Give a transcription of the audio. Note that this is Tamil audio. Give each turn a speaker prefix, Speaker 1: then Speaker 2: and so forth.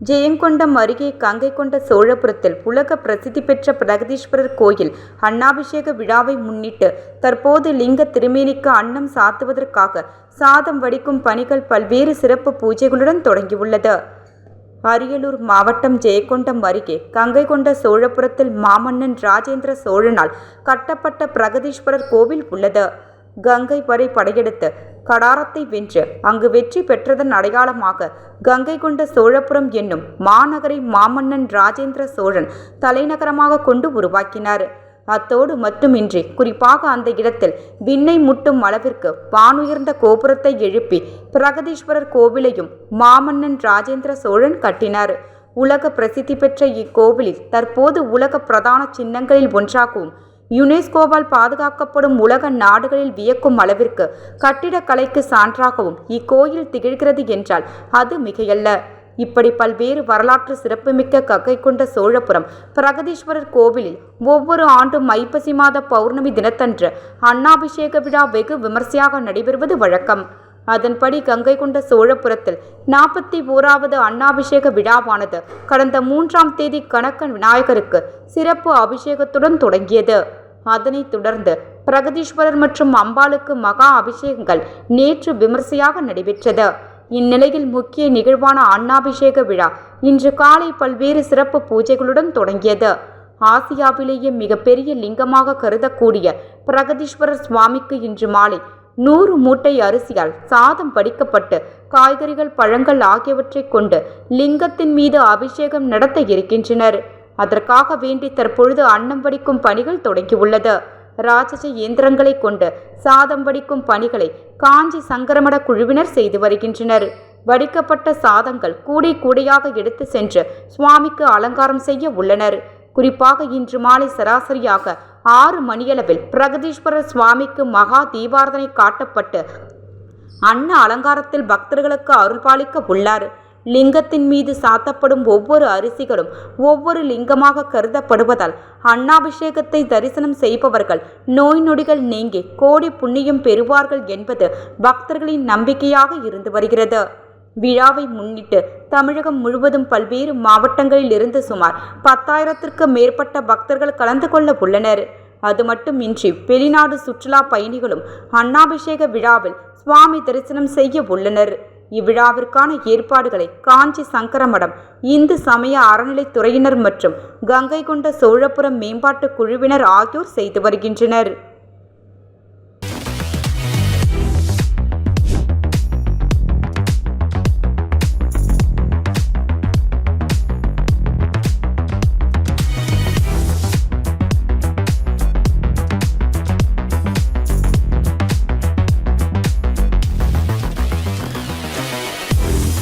Speaker 1: ஜெயங்கொண்டம் அருகே கங்கை கொண்ட சோழபுரத்தில் உலக பிரசித்தி பெற்ற பிரகதீஸ்வரர் கோயில் அன்னாபிஷேக விழாவை முன்னிட்டு தற்போது லிங்க திருமேனிக்கு அன்னம் சாத்துவதற்காக சாதம் வடிக்கும் பணிகள் பல்வேறு சிறப்பு பூஜைகளுடன் தொடங்கியுள்ளது. அரியலூர் மாவட்டம் ஜெயங்கொண்டம் அருகே கங்கை கொண்ட சோழபுரத்தில் மாமன்னன் ராஜேந்திர சோழனால் கட்டப்பட்ட பிரகதீஸ்வரர் கோவில் உள்ளது. கங்கை வரை படையெடுத்து கடாரத்தை வென்று அங்கு வெற்றி பெற்றதன் அடையாளமாக கங்கை கொண்ட சோழபுரம் என்னும் மாநகரை மாமன்னன் ராஜேந்திர சோழன் தலைநகரமாக கொண்டு உருவாக்கினார். அத்தோடு மட்டுமின்றி குறிப்பாக அந்த இடத்தில் விண்ணை முட்டும் அளவிற்கு வானுயர்ந்த கோபுரத்தை எழுப்பி பிரகதீஸ்வரர் கோவிலையும் மாமன்னன் ராஜேந்திர சோழன் கட்டினார். உலக பிரசித்தி பெற்ற இக்கோவிலில் தற்போது உலக பிரதான சின்னங்களில் ஒன்றாகவும் யுனெஸ்கோவால் பாதுகாக்கப்படும் உலக நாடுகளில் வியக்கும் அளவிற்கு கட்டிடக்கலைக்கு சான்றாகவும் இக்கோயில் திகழ்கிறது என்றால் அது மிகையல்ல. இப்படி பல்வேறு வரலாற்று சிறப்புமிக்க கங்கை கொண்ட சோழபுரம் பிரகதீஸ்வரர் கோவிலில் ஒவ்வொரு ஆண்டும் ஐப்பசி மாத பௌர்ணமி தினத்தன்று அன்னாபிஷேக விழா வெகு விமர்சையாக நடைபெறுவது வழக்கம். அதன்படி கங்கை கொண்ட சோழபுரத்தில் 41வது அன்னாபிஷேக விழாவானது கடந்த 3ஆம் தேதி கணக்க விநாயகருக்கு சிறப்பு அபிஷேகத்துடன் தொடங்கியது. அதனைத் தொடர்ந்து பிரகதீஸ்வரர் மற்றும் அம்பாளுக்கு மகா அபிஷேகங்கள் நேற்று விமர்சையாக நடைபெற்றது. இந்நிலையில் முக்கிய நிகழ்வான அன்னாபிஷேக விழா இன்று காலை பல்வேறு சிறப்பு பூஜைகளுடன் தொடங்கியது. ஆசியாவிலேயே மிகப்பெரிய லிங்கமாக கருதக்கூடிய பிரகதீஸ்வரர் சுவாமிக்கு இன்று மாலை 100 மூட்டை அரிசியால் சாதம் வடிக்கப்பட்டு காய்கறிகள் பழங்கள் ஆகியவற்றை கொண்டு லிங்கத்தின் மீது அபிஷேகம் நடத்த இருக்கின்றனர். அதற்காக வேண்டி தற்பொழுது அன்னம் வடிக்கும் பணிகள் தொடங்கியுள்ளது. ராட்சச இயந்திரங்களை கொண்டு சாதம் வடிக்கும் பணிகளை காஞ்சி சங்கரமட குழுவினர் செய்து வருகின்றனர். வடிக்கப்பட்ட சாதங்கள் கூடை கூடையாக எடுத்து சென்று சுவாமிக்கு அலங்காரம் செய்ய உள்ளனர். குறிப்பாக இன்று மாலை சராசரியாக 6 மணியளவில் பிரகதீஸ்வரர் சுவாமிக்கு மகா தீபாரதனை காட்டப்பட்டு அன்ன அலங்காரத்தில் பக்தர்களுக்கு அருள்பாலிக்க உள்ளார். லிங்கத்தின் மீது சாத்தப்படும் ஒவ்வொரு அரிசிகளும் ஒவ்வொரு லிங்கமாக கருதப்படுவதால் அன்னாபிஷேகத்தை தரிசனம் செய்பவர்கள் நோய் நொடிகள் நீங்கி கோடி புண்ணியம் பெறுவார்கள் என்பது பக்தர்களின் நம்பிக்கையாக இருந்து வருகிறது. விழாவை முன்னிட்டு தமிழகம் முழுவதும் பல்வேறு மாவட்டங்களில் இருந்து சுமார் 10,000த்திற்கு மேற்பட்ட பக்தர்கள் கலந்து கொள்ள உள்ளனர். அது மட்டுமின்றி வெளிநாடு சுற்றுலா பயணிகளும் அன்னாபிஷேக விழாவில் சுவாமி தரிசனம் செய்ய உள்ளனர். இவ்விழாவிற்கான ஏற்பாடுகளை காஞ்சி சங்கரமடம், இந்து சமய அறநிலைத்துறையினர் மற்றும் கங்கை கொண்ட சோழபுரம் மேம்பாட்டு குழுவினர் ஆகியோர் செய்து வருகின்றனர்.